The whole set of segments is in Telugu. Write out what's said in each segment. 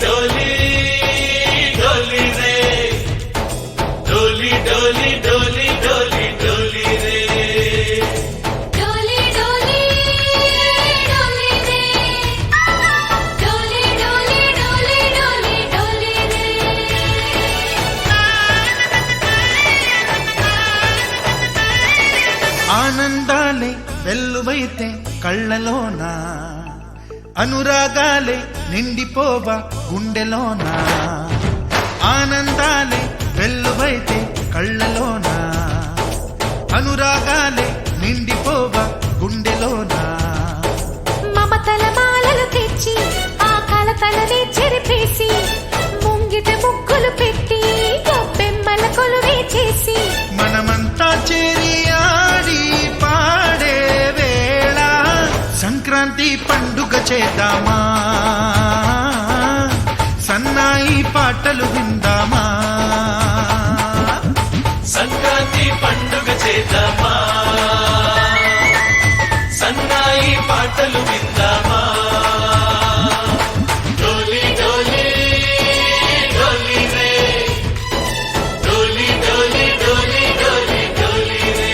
डोली डोली रे डोली डोली डोली डोली डोली रे डोली डोली डोली रे डोली डोली डोली डोली डोली रे ఆనందాలే వెల్లువైతే కళ్ళలోన అనురాగాలే నిండిపోవా గుండెలోన ఆనందాలే వెల్లువైతే కళ్ళలోన అనురాగాలే నిండిపోవా గుండెలోన మమతల మాలలు తెచ్చి ఆ కలతలనే చెరిపేసి ముంగిట ముగ్గులు పెట్టి గొప్పెమ్మల కొలువే చేసి మనమంతా చేరి ఆడి పాడే వేళ సంక్రాంతి పండుగ చేద్దామా సన్నాయి పాటలు విందామా సంక్రాంతి పండుగ చేద్దామా సన్నాయి పాటలు విందామా డోలి డోలి డోలి రే డోలి డోలి డోలి డోలి డోలి రే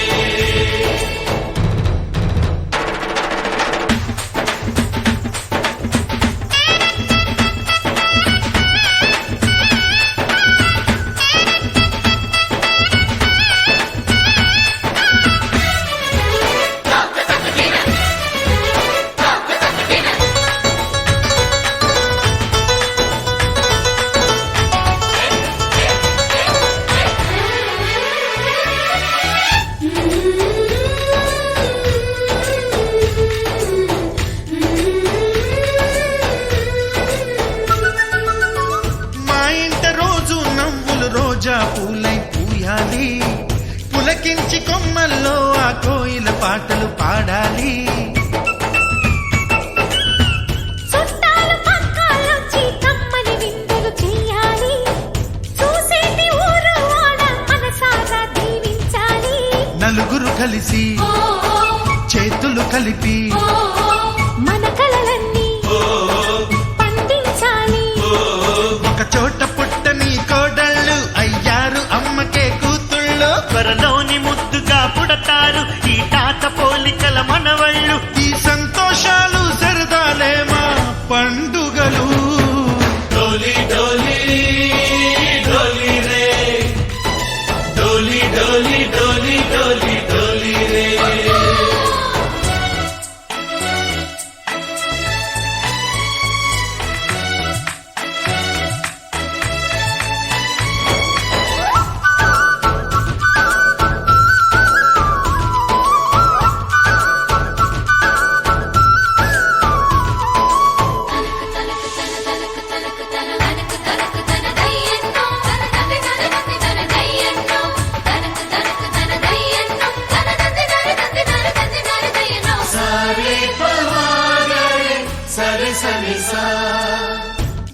మా ఇంట రోజు నవ్వులు రోజా పూలై పూయాలి పులకించి కొమ్మల్లో ఆ కోయిల పాటలు పాడాలి